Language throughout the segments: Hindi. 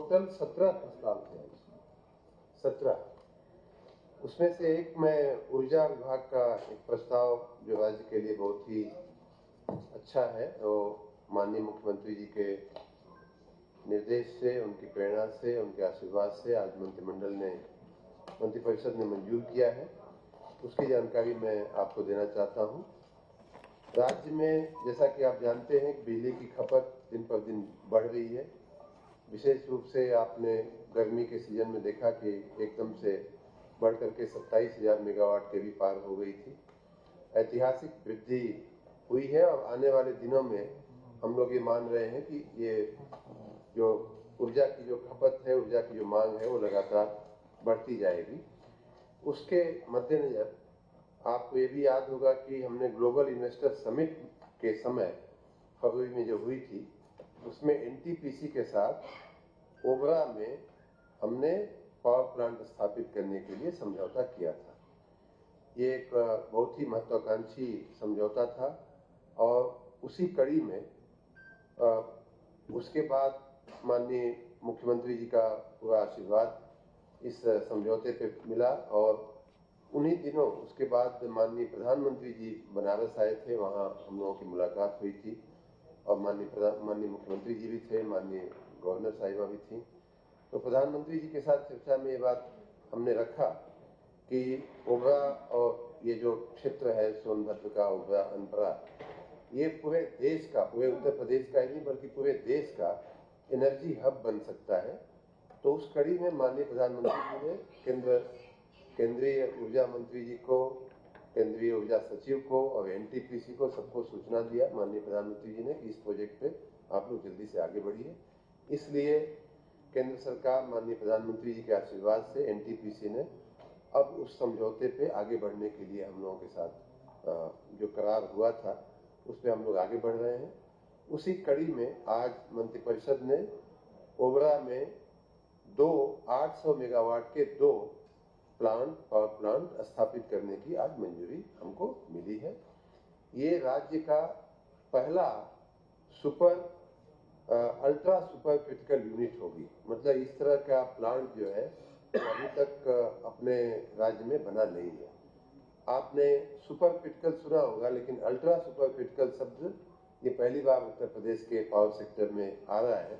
टोटल 17 प्रस्ताव थे, 17। उसमें से एक मैं ऊर्जा विभाग का एक प्रस्ताव जो राज्य के लिए बहुत ही अच्छा है, तो माननीय मुख्यमंत्री जी के निर्देश से, उनकी प्रेरणा से, उनके आशीर्वाद से आज मंत्रिपरिषद ने मंजूर किया है। उसकी जानकारी मैं आपको देना चाहता हूं। राज्य में जैसा कि आप जानते हैं बिजली की खपत दिन पर दिन बढ़ रही है। विशेष रूप से आपने गर्मी के सीजन में देखा कि एकदम से बढ़ करके 27,000 मेगावाट के भी पार हो गई थी। ऐतिहासिक वृद्धि हुई है और आने वाले दिनों में हम लोग ये मान रहे हैं कि ये जो ऊर्जा की जो खपत है, ऊर्जा की जो मांग है, वो लगातार बढ़ती जाएगी। उसके मद्देनजर आपको ये भी याद होगा कि हमने ग्लोबल इन्वेस्टर समिट के समय फरवरी में जो हुई थी, उसमें एनटीपीसी के साथ ओबरा में हमने पावर प्लांट स्थापित करने के लिए समझौता किया था। ये एक बहुत ही महत्वाकांक्षी समझौता था और उसी कड़ी में उसके बाद माननीय मुख्यमंत्री जी का पूरा आशीर्वाद इस समझौते पे मिला और उन्हीं दिनों उसके बाद माननीय प्रधानमंत्री जी बनारस आए थे, वहाँ हम लोगों की मुलाकात हुई थी और माननीय मुख्यमंत्री जी भी थे, माननीय गवर्नर साहिबा भी थी। तो प्रधानमंत्री जी के साथ चर्चा में ये बात हमने रखा कि ओबरा और ये जो क्षेत्र है सोनभद्र का, ओबरा, अनपरा, ये पूरे देश का, पूरे उत्तर प्रदेश का ही नहीं बल्कि पूरे देश का एनर्जी हब बन सकता है। तो उस कड़ी में माननीय प्रधानमंत्री जी ने केंद्रीय ऊर्जा मंत्री जी को, केंद्रीय ऊर्जा सचिव को और एनटीपीसी को सबको सूचना दिया माननीय प्रधानमंत्री जी ने कि इस प्रोजेक्ट पे आप लोग जल्दी से आगे बढ़िए। इसलिए केंद्र सरकार माननीय प्रधानमंत्री जी के आशीर्वाद से एनटीपीसी ने अब उस समझौते पे आगे बढ़ने के लिए हम लोगों के साथ जो करार हुआ था उस पर हम लोग आगे बढ़ रहे हैं। उसी कड़ी में आज मंत्रिपरिषद ने ओबरा में 800 मेगावाट के 2 पावर प्लांट स्थापित करने की आज मंजूरी हमको मिली है। ये राज्य का पहला अल्ट्रा सुपर क्रिटिकल यूनिट होगी। मतलब इस तरह का प्लांट जो है अभी तक अपने राज्य में बना नहीं है। आपने सुपर क्रिटिकल सुना होगा, लेकिन अल्ट्रा सुपर क्रिटिकल शब्द ये पहली बार उत्तर प्रदेश के पावर सेक्टर में आ रहा है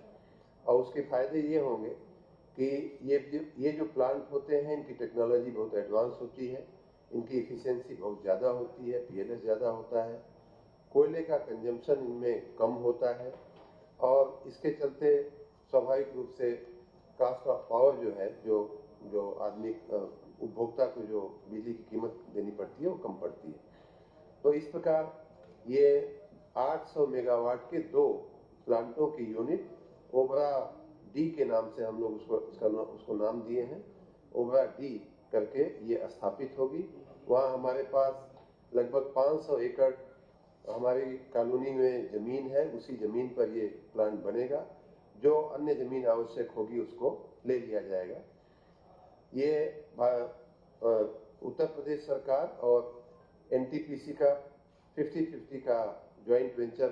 और उसके फायदे ये होंगे कि ये जो प्लांट होते हैं इनकी टेक्नोलॉजी बहुत एडवांस होती है, इनकी एफिशिएंसी बहुत ज़्यादा होती है, पीएलएस ज़्यादा होता है, कोयले का कंजम्पशन इनमें कम होता है और इसके चलते स्वाभाविक रूप से कास्ट ऑफ पावर जो है, जो आदमी उपभोक्ता को जो बिजली की कीमत देनी पड़ती है वो कम पड़ती है। तो इस प्रकार ये 800 मेगावाट के 2 प्लांटों की यूनिट ओबरा डी के नाम से हम लोग उसको नाम दिए हैं, ओबरा डी करके ये स्थापित होगी। वहाँ हमारे पास लगभग 500 एकड़ हमारी कॉलोनी में जमीन है, उसी जमीन पर ये प्लांट बनेगा। जो अन्य जमीन आवश्यक होगी उसको ले लिया जाएगा। ये उत्तर प्रदेश सरकार और एनटीपीसी का 50-50 का ज्वाइंट वेंचर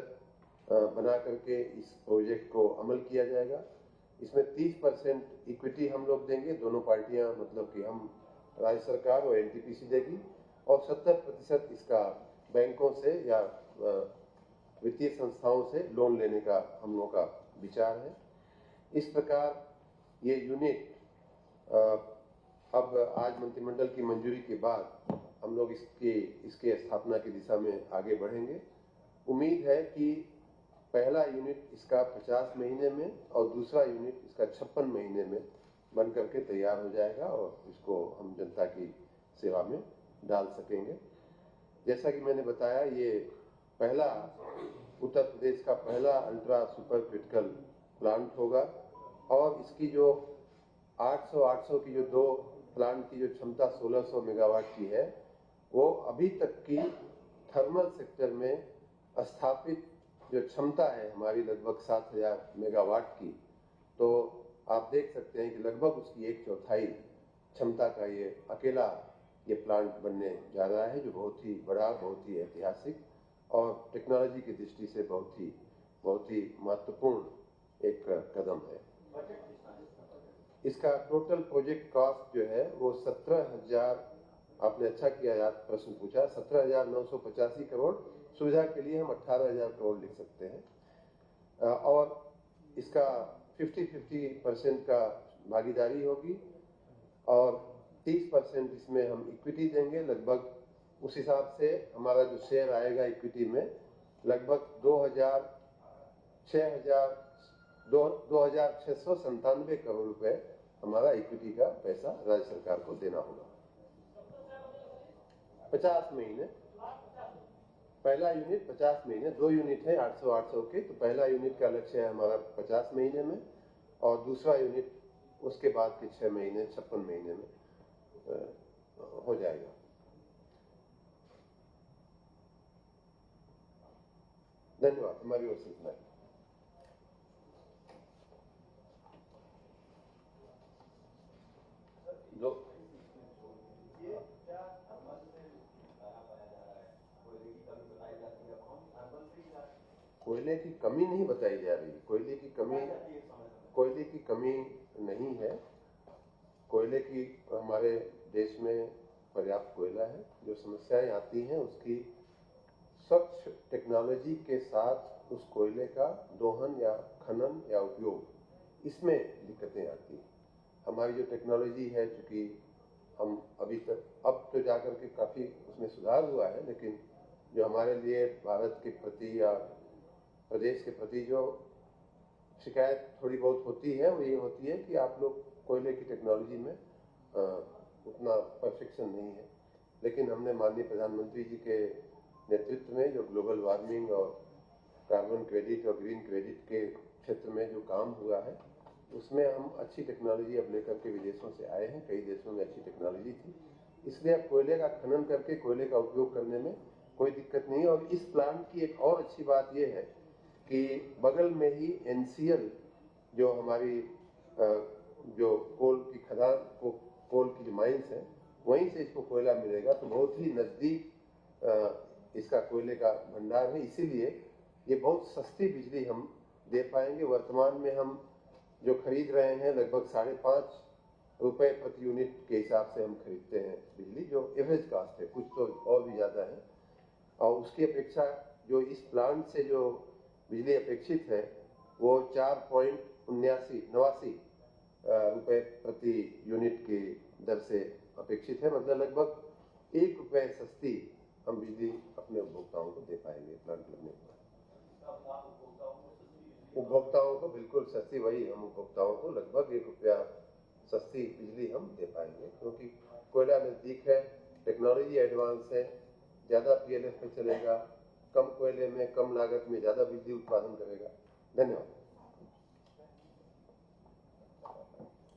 बना करके इस प्रोजेक्ट को अमल किया जाएगा। इसमें 30% इक्विटी हम लोग देंगे, दोनों पार्टियां, मतलब कि हम, राज्य सरकार और एनटीपीसी देगी, और 70% इसका बैंकों से या वित्तीय संस्थाओं से लोन लेने का हम लोगों का विचार है। इस प्रकार ये यूनिट अब आज मंत्रिमंडल की मंजूरी के बाद हम लोग इसके स्थापना की दिशा में आगे बढ़ेंगे। उम्मीद है कि पहला यूनिट इसका 50 महीने में और दूसरा यूनिट इसका 56 महीने में बन करके तैयार हो जाएगा और इसको हम जनता की सेवा में डाल सकेंगे। जैसा कि मैंने बताया, ये पहला उत्तर प्रदेश का पहला अल्ट्रा सुपर क्रिटिकल प्लांट होगा और इसकी जो 800 की जो 2 प्लांट की जो क्षमता 1600 मेगावाट की है, वो अभी तक की थर्मल सेक्टर में स्थापित जो क्षमता है हमारी लगभग 7000 मेगावाट की, तो आप देख सकते हैं कि लगभग उसकी 1/4 क्षमता का ये अकेला ये प्लांट बनने जा रहा है, जो बहुत ही बड़ा, बहुत ही ऐतिहासिक और टेक्नोलॉजी की दृष्टि से बहुत ही महत्वपूर्ण एक कदम है। इसका टोटल प्रोजेक्ट कॉस्ट जो है वो 17,000, आपने अच्छा किया याद प्रश्न पूछा, 17,985 करोड़। सुविधा के लिए हम 18,000 करोड़ लिख सकते हैं। और इसका 50-50% का भागीदारी होगी और 30% इसमें हम इक्विटी देंगे। लगभग उस हिसाब से हमारा जो शेयर आएगा इक्विटी में लगभग 2,697 करोड़ रुपए हमारा इक्विटी का पैसा राज्य सरकार को देना होगा। 50 महीने, पहला यूनिट 50 महीने, 2 यूनिट है 800 के, तो पहला यूनिट का लक्ष्य है हमारा 50 महीने में और दूसरा यूनिट उसके बाद के 6 महीने 56 महीने में हो जाएगा। धन्यवाद। हमारी ओर से इतना ही। कोयले की कमी नहीं बताई जा रही, कोयले की कमी नहीं है। कोयले की हमारे देश में पर्याप्त कोयला है। जो समस्याएं आती हैं उसकी स्वच्छ टेक्नोलॉजी के साथ उस कोयले का दोहन या खनन या उपयोग, इसमें दिक्कतें आती हैं। हमारी जो टेक्नोलॉजी है, चूंकि हम अभी तक अब तो जाकर के काफ़ी उसमें सुधार हुआ है, लेकिन जो हमारे लिए भारत के प्रति या प्रदेश के प्रति जो शिकायत थोड़ी बहुत होती है वो ये होती है कि आप लोग कोयले की टेक्नोलॉजी में उतना परफेक्शन नहीं है। लेकिन हमने माननीय प्रधानमंत्री जी के नेतृत्व में जो ग्लोबल वार्मिंग और कार्बन क्रेडिट और ग्रीन क्रेडिट के क्षेत्र में जो काम हुआ है उसमें हम अच्छी टेक्नोलॉजी अब लेकर के विदेशों से आए हैं। कई देशों में अच्छी टेक्नोलॉजी थी, इसलिए अब कोयले का खनन करके कोयले का उपयोग करने में कोई दिक्कत नहीं है। और इस प्लांट की एक और अच्छी बात यह है कि बगल में ही NCL जो हमारी जो कोल की खदान को कोल की जो माइंस है वहीं से इसको कोयला मिलेगा, तो बहुत ही नज़दीक इसका कोयले का भंडार है। इसीलिए ये बहुत सस्ती बिजली हम दे पाएंगे। वर्तमान में हम जो खरीद रहे हैं लगभग 5.5 रुपए प्रति यूनिट के हिसाब से हम खरीदते हैं बिजली, जो एवरेज कास्ट है, कुछ तो और भी ज़्यादा है। और उसकी अपेक्षा जो इस प्लांट से जो बिजली अपेक्षित है वो 4.89 रुपए प्रति यूनिट की दर से अपेक्षित है। मतलब लगभग 1 रुपए सस्ती हम बिजली अपने उपभोक्ताओं को दे पाएंगे प्लांट लगने के बाद। उपभोक्ताओं को बिल्कुल सस्ती, वही हम उपभोक्ताओं को लगभग 1 रुपया सस्ती बिजली हम दे पाएंगे, क्योंकि कोयला नज़दीक है, टेक्नोलॉजी एडवांस है, ज़्यादा PLF पे चलेगा, कम कोयले में कम लागत में ज़्यादा बिजली उत्पादन करेगा। धन्यवाद।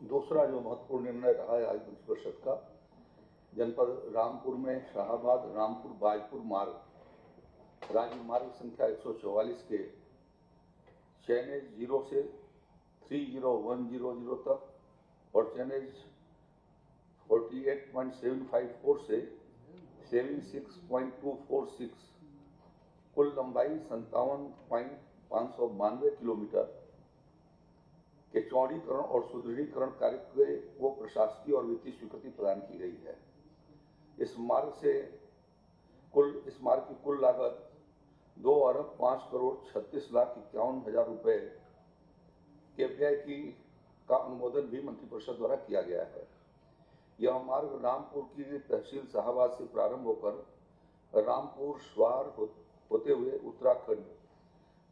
दूसरा जो महत्वपूर्ण निर्णय रहा है आज मंत्रिपरिषद का, जनपद रामपुर में शाहाबाद रामपुर बाजपुर मार्ग राज्य मार्ग संख्या 144 के चैनेज 0 से 30100 तक और चैनेज 48.754 से 76.246 कुल लंबाई 57.592 किलोमीटर के चौड़ीकरण और सुदृढ़ीकरण कार्य को प्रशासकीय और वित्तीय स्वीकृति प्रदान की गई है। इस मार्ग की कुल लागत 2,05,36,51,000 रुपए के व्यय का अनुमोदन भी मंत्रिपरिषद द्वारा किया गया है। यह मार्ग रामपुर की तहसील शाहाबाद से प्रारंभ होकर रामपुर स्वार होते हुए उत्तराखंड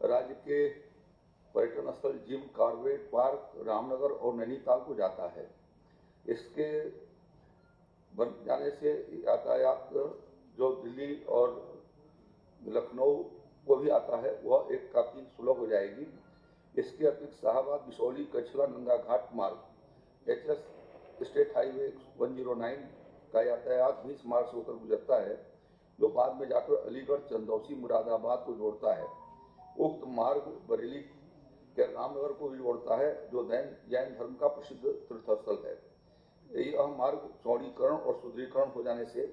राज्य के पर्यटन स्थल जिम कॉर्बेट पार्क रामनगर और नैनीताल को जाता है। इसके बन जाने से यातायात जो दिल्ली और लखनऊ को भी आता है वह एक काफ़ी सुलभ हो जाएगी। इसके अतिरिक्त शाहाबाद बिशौली कछला गंगा घाट मार्ग HS स्टेट हाईवे 109 का यातायात भी इस मार्ग से होकर गुजरता है, जो बाद में जाकर अलीगढ़ चंदौसी मुरादाबाद को जोड़ता है। उक्त मार्ग बरेली के रामनगर को भी जोड़ता है, जो जैन धर्म का प्रसिद्ध तीर्थस्थल है। यह मार्ग चौड़ीकरण और सुदृढ़ीकरण हो जाने से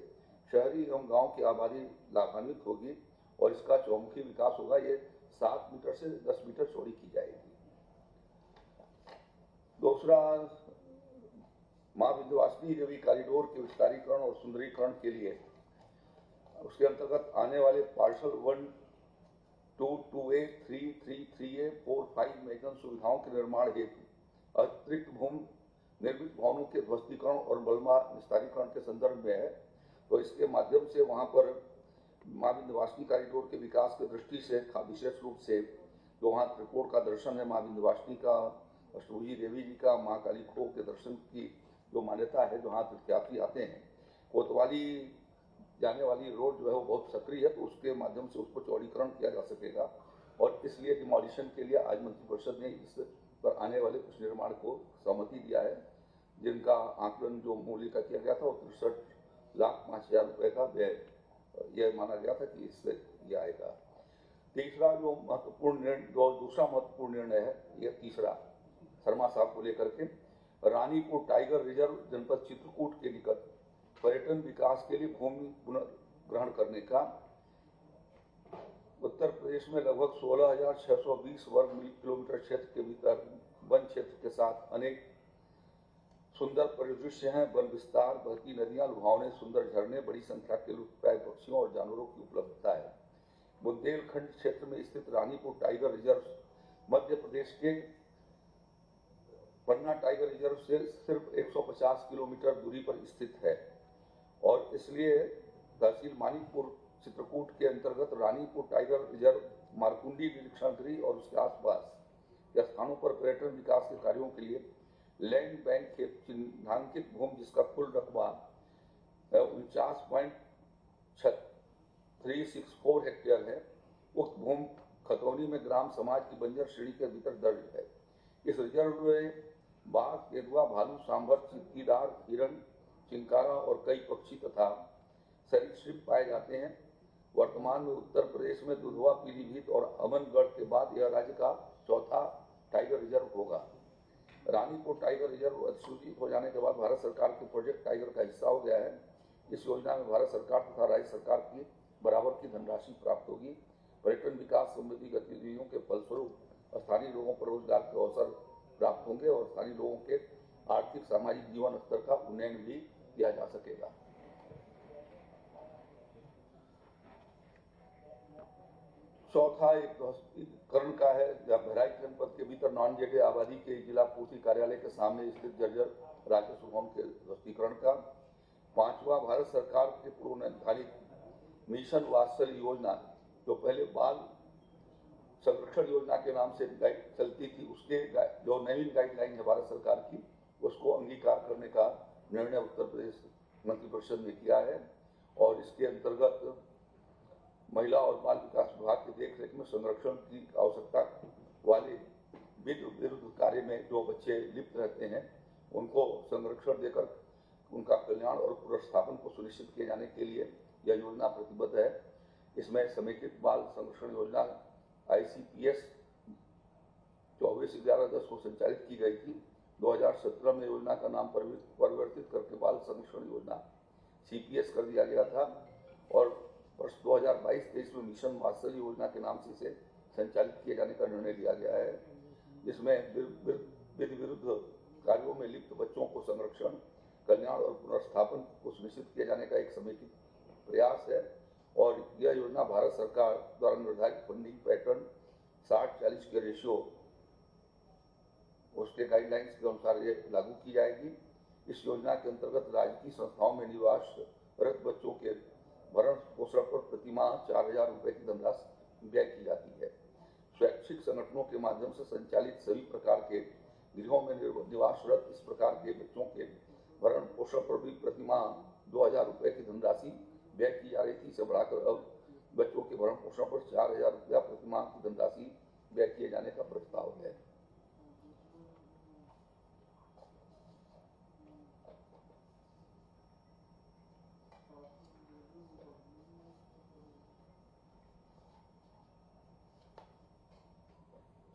शहरी एवं गांव की आबादी लाभान्वित होगी और इसका चौमुखी विकास होगा। ये 7 मीटर से 10 मीटर चौड़ी की जाएगी। दूसरा मां विंध्यवासिनी देवी कॉरिडोर के विस्तारीकरण और सुंदरीकरण के लिए उसके अंतर्गत आने वाले पार्सल 1, 2, 2A, 3, 3, 3A, 4, 5 में जन सुविधाओं के निर्माण हेतु अतिरिक्त भूमि निर्मित भवनों के ध्वस्तीकरण और मलबा निस्तारीकरण के संदर्भ में है। तो इसके माध्यम से वहां पर मां विंध्यवासिनी कॉरिडोर के विकास की दृष्टि से विशेष रूप से जो वहाँ त्रिकोण का दर्शन है, मां विंध्यवासिनी का, अष्टभुजी देवी जी का, मां काली खो के दर्शन की जो मान्यता है, जहाँ तीर्थयात्री आते हैं, कोतवाली जाने वाली रोड जो है वो बहुत सक्रिय है, तो उसके माध्यम से उसको चौड़ीकरण किया जा सकेगा। और इसलिए डिमोलिशन के लिए आज मंत्रिपरिषद ने इस पर आने वाले कुछ निर्माण को सहमति दिया है, जिनका आकलन जो मूल्य का किया गया था वो 63,05,000 रुपए का व्यय यह माना गया था कि इससे यह आएगा। तीसरा जो महत्वपूर्ण निर्णय, जो दूसरा महत्वपूर्ण निर्णय है, यह तीसरा शर्मा साहब को लेकर के रानीपुर टाइगर रिजर्व जनपद चित्रकूट के निकट पर्यटन विकास के लिए भूमि पुनर्ग्रहण करने का। उत्तर प्रदेश में लगभग 16,620 वर्ग किलोमीटर क्षेत्र के भीतर वन क्षेत्र के साथ अनेक सुंदर परिदृश्य हैं। वन विस्तार, बहती नदियां, लुभावने सुंदर झरने, बड़ी संख्या के लुप्तप्राय पक्षियों और जानवरों की उपलब्धता है। बुंदेलखंड क्षेत्र में स्थित रानीपुर टाइगर रिजर्व मध्य प्रदेश के पन्ना टाइगर रिजर्व से सिर्फ 150 किलोमीटर दूरी पर स्थित है और इसलिए तहसील मानिकपुर चित्रकूट के अंतर्गत रानीपुर टाइगर रिजर्व, मारकुंडी निरीक्षण गृह और उसके आसपास के स्थानों पर पर्यटन विकास के कार्यों के लिए लैंड बैंक के चिन्हांकित भूमि, जिसका कुल रकबा 49.364 हेक्टेयर है, उक्त भूमि खतौनी में ग्राम समाज की बंजर श्रेणी के भीतर दर्ज है। इस रिजर्व में बाघ, तेंदुआ, भालू, सांभर, चींटीदार, हिरण, चिंकारा और कई पक्षी तथा सरीसृप पाए जाते हैं। वर्तमान में उत्तर प्रदेश में दुधवा, पीलीभीत और अमनगढ़ के बाद यह राज्य का चौथा टाइगर रिजर्व होगा। रानीपुर टाइगर रिजर्व अधिसूचित हो जाने के बाद भारत सरकार के प्रोजेक्ट टाइगर का हिस्सा हो गया है। इस योजना में भारत सरकार तथा राज्य सरकार की बराबर की धनराशि प्राप्त होगी। पर्यटन विकास संबंधी गतिविधियों के फलस्वरूप स्थानीय लोगों को रोजगार के अवसर प्राप्त होंगे और स्थानीय लोगों के आर्थिक सामाजिक जीवन स्तर का उन्नयन भी किया जा सकेगा। चौथा एक करण का है, जहाँ बहराइच जनपद के भीतर नॉन जेडे आबादी के जिला पूर्ति कार्यालय के सामने स्थित जर्जर राजस्व भवन के ध्वस्तीकरण का। पांचवा, भारत सरकार के पूर्व निर्धारित मिशन वात्सल्य योजना, जो पहले बाल संरक्षण योजना के नाम से चलती थी, उसके जो नवीन गाइडलाइन है भारत सरकार की, उसको अंगीकार करने का निर्णय उत्तर प्रदेश मंत्रिपरिषद ने किया है और इसके अंतर्गत महिला और बाल विकास विभाग की देखरेख में संरक्षण की आवश्यकता वाले विरुद्ध कार्य में जो बच्चे लिप्त रहते हैं, उनको संरक्षण देकर उनका कल्याण और पुनर्स्थापन को सुनिश्चित किए जाने के लिए यह योजना प्रतिबद्ध है। इसमें समेकित बाल संरक्षण योजना ICPS 24/11/10 को संचालित की गई थी। 2017 में योजना का नाम परिवर्तित करके बाल संरक्षण योजना CPS कर दिया गया था और वर्ष 2022-23 में मिशन वात्सल्य योजना के नाम से इसे संचालित किए जाने का निर्णय लिया गया है। इसमें विधि विरुद्ध कार्यों में लिप्त बच्चों को संरक्षण, कल्याण और पुनर्स्थापन को सुनिश्चित किए जाने का एक समेकित प्रयास है और यह योजना भारत सरकार द्वारा निर्धारित फंडिंग पैटर्न 60-40 के रेशियो, उसके गाइडलाइंस के अनुसार ये लागू की जाएगी। इस योजना के अंतर्गत राज्य की संस्थाओं में निवासरत बच्चों के भरण पोषण पर प्रतिमाह 4,000 रुपए की धनराशि व्यय की जाती है। स्वैच्छिक संगठनों के माध्यम से संचालित सभी प्रकार के गृहों में निवासरत इस प्रकार के बच्चों के भरण पोषण पर भी प्रतिमाह 2,000 रुपए की धनराशि व्यय की जा रही थी। इसे बढ़ाकर अब बच्चों के भरण पोषण पर 4,000 रुपया प्रतिमाह की धनराशि व्यय किए जाने का प्रस्ताव है।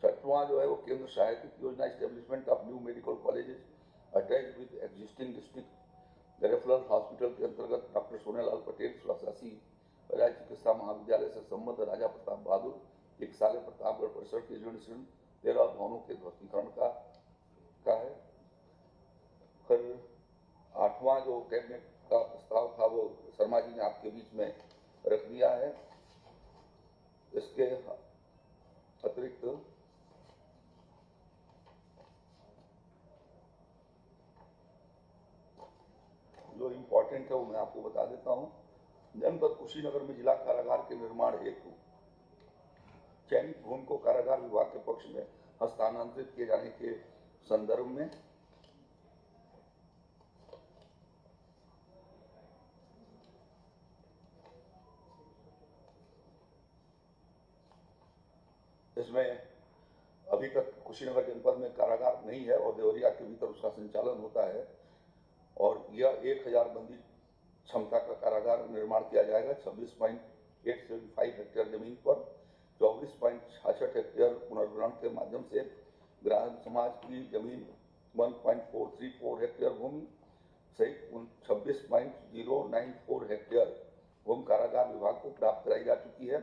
छठवां जो है वो केंद्र सहायतित योजना, establishment of new medical colleges attach with existing district referral hospital के अंतर्गत डॉक्टर सोनेलाल पटेल स्वास्थ्य राज्य चिकित्सा महाविद्यालय से संबद्ध राजा प्रताप बहादुर चिकित्सालय प्रतापगढ़ परिसर के जीर्ण 13 भवनों के ध्वस्तीकरण का है। फिर 8वां जो कैबिनेट का प्रस्ताव था वो शर्मा जी ने आपके बीच में रख दिया है। इसके अतिरिक्त जो इम्पोर्टेंट है वो मैं आपको बता देता हूँ। जनपद कुशीनगर में जिला कारागार के निर्माण हेतु चयनित भूमि को कारागार विभाग के पक्ष में हस्तांतरित किए जाने के संदर्भ में इसमें अभी तक कुशीनगर जनपद में कारागार नहीं है और देवरिया के भीतर उसका संचालन होता है और यह 1000 बंदी क्षमता का कारागार निर्माण किया जाएगा। 26.875 हेक्टेयर जमीन पर 24.66 हेक्टेयर पुनर्ग्रहण के माध्यम से ग्राम समाज की जमीन 1.434 हेक्टेयर भूमि सहित 26.094 हेक्टेयर भूमि कारागार विभाग को प्राप्त कराई जा चुकी है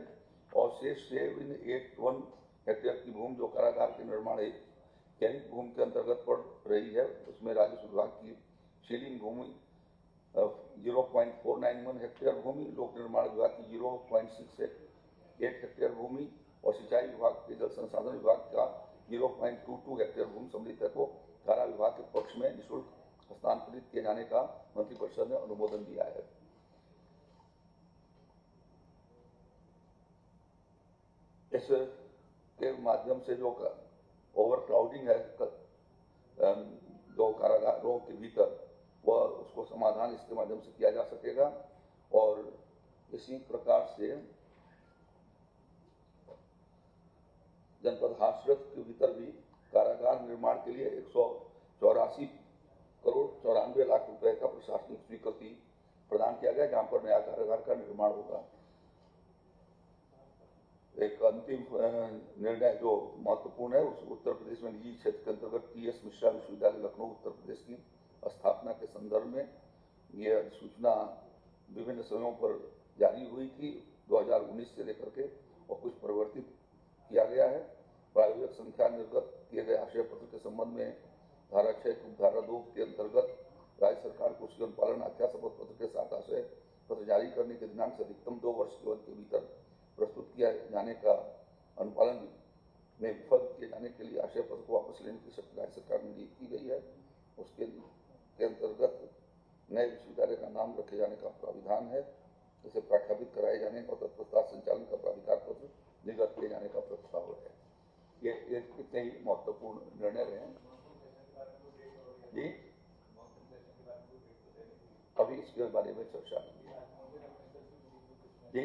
और शेष 781 हेक्टेयर की भूमि जो कारागार के निर्माण है चयनित भूमि के अंतर्गत पड़ रही है, उसमें राजस्व विभाग की सीलिंग भूमि 0.491 हेक्टेयर भूमि, लोक निर्माण विभाग की 0.68 हेक्टेयर भूमि और सिंचाई विभाग के जल संसाधन विभाग का 0.22 हेक्टेयर भूमि सम्मिलित को कारा विभाग के पक्ष में निःशुल्क हस्तांतरित किए जाने का मंत्रिपरिषद ने अनुमोदन दिया है। इस के माध्यम से जो ओवर क्राउडिंग है जो कारागारों के भीतर वह उसको समाधान इसके माध्यम से किया जा सकेगा और इसी प्रकार से जनपद हाथरस के भीतर भी कारागार निर्माण के लिए 184 करोड़ 94 लाख रुपए का प्रशासनिक स्वीकृति प्रदान किया गया, जहां पर नया कारागार का निर्माण होगा। एक अंतिम निर्णय जो महत्वपूर्ण है उस उत्तर प्रदेश में निजी क्षेत्र के अंतर्गत TS मिश्रा विश्वविद्यालय लखनऊ उत्तर प्रदेश की स्थापना के संदर्भ में यह सूचना विभिन्न समयों पर जारी हुई थी 2019 से लेकर के और कुछ परिवर्तित किया गया है। प्रायोजक संख्या निर्गत किए गए आशय पत्र के संबंध में धारा 6 धारा 2 के अंतर्गत राज्य सरकार को उसके अनुपालन आख्या शपथ पत्र के साथ आशय पत्र जारी करने के दिनांक से अधिकतम 2 वर्ष के अवधि के भीतर प्रस्तुत किया जाने का अनुपालन में विफल किए जाने के लिए आशय पत्र को वापस लेने की शक्ति राज्य सरकार में दी की गई है। उसके अंतर्गत नए विश्वविद्यालय का नाम रखे जाने का प्राविधान है। इसे प्रख्यापित कराए जाने और तत्पश्चात संचालन का प्राधिकार पत्र निर्गत किए जाने का प्रस्ताव है। ये इतने ही महत्वपूर्ण निर्णय रहे जी। अभी इसके बारे में चर्चा नहीं है जी।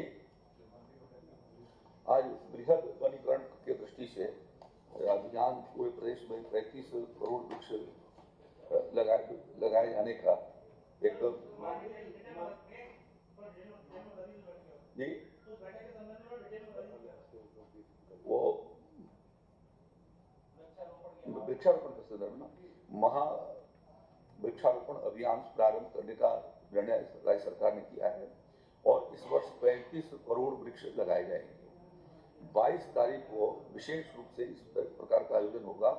आज बृहद वनीकरण के दृष्टि से अभियान पूरे प्रदेश में 35 करोड़ वृक्ष लगाए जाने का एक जी वो वृक्षारोपण के संदर्भ में महा वृक्षारोपण अभियान प्रारंभ करने का निर्णय राज्य सरकार ने किया है और इस वर्ष 35 करोड़ वृक्ष लगाए जाएंगे। 22 तारीख को विशेष रूप से इस प्रकार का आयोजन होगा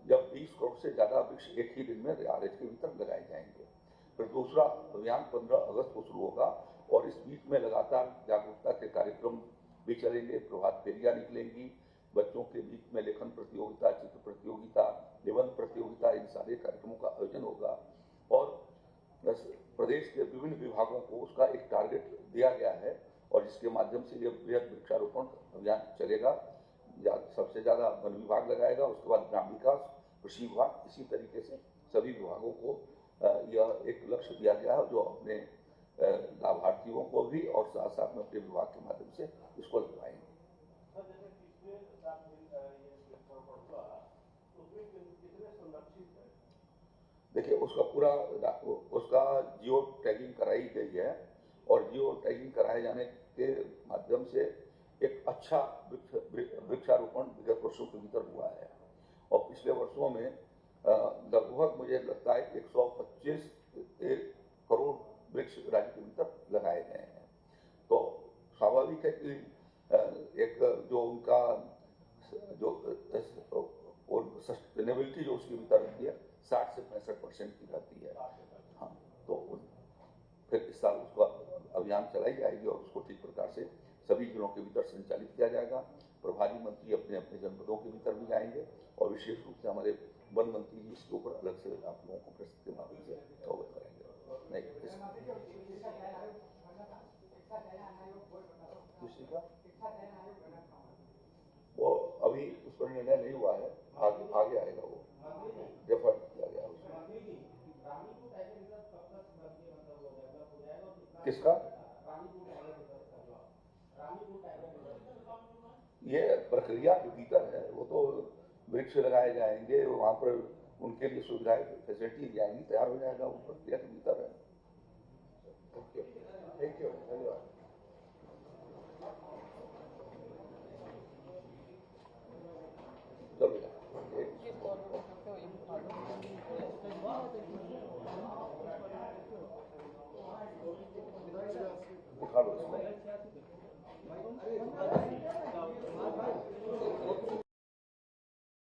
जब 20 करोड़ से ज्यादा वृक्ष एक ही दिन में RH के भीतर लगाए जाएंगे। फिर दूसरा अभियान 15 अगस्त को शुरू होगा और इस बीच में लगातार जागरूकता के कार्यक्रम भी चलेंगे, प्रभात फेरियां निकलेंगी, बच्चों के बीच में लेखन प्रतियोगिता, चित्र प्रतियोगिता, निबंध प्रतियोगिता, इन सारे कार्यक्रमों का आयोजन होगा और प्रदेश के विभिन्न विभागों को उसका एक टारगेट दिया गया है और जिसके माध्यम से यह बृहद वृक्षारोपण अभियान चलेगा। सबसे ज्यादा वन विभाग लगाएगा, उसके बाद ग्राम विकास, कृषि विभाग, इसी तरीके से सभी विभागों को यह एक लक्ष्य दिया गया है जो अपने लाभार्थियों को भी और साथ साथ में अपने विभाग के माध्यम से इसको लगवाएंगे। देखिए उसका जियो टैगिंग कराई गई है और जियो टैगिंग कराए जाने के माध्यम से एक अच्छा वृक्षारोपण विगत वर्षों के भीतर हुआ है और पिछले वर्षों में लगभग मुझे लगता है 125 करोड़ वृक्ष राज्य के भीतर लगाए गए हैं। तो स्वाभाविक है कि एक जो उनका जो सस्टेनेबिलिटी जो उसके भीतर रहती है 60 से 65% की रहती है। हाँ। तो फिर इस साल उसका अभियान चलाई जाएगी और उसको ठीक प्रकार से सभी जिलों के भीतर संचालित किया जाएगा। प्रभारी मंत्री अपने अपने जनपदों के भीतर भी जाएंगे और विशेष रूप से हमारे वन मंत्री जी इसके ऊपर अलग से आप लोगों को प्रेस के माध्यम से अवगत करेंगे। नहीं किसी का वो अभी उस पर निर्णय नहीं हुआ है, आगे आएगा, वो डेफर किया गया उसमें। किसका? ये प्रक्रिया के भीतर है, वो तो वृक्ष लगाए जाएंगे वहां पर, उनके लिए सुविधाएं फैसिलिटी दी जाएंगी, तैयार हो जाएगा, वो प्रक्रिया के भीतर है। थैंक यू, धन्यवाद।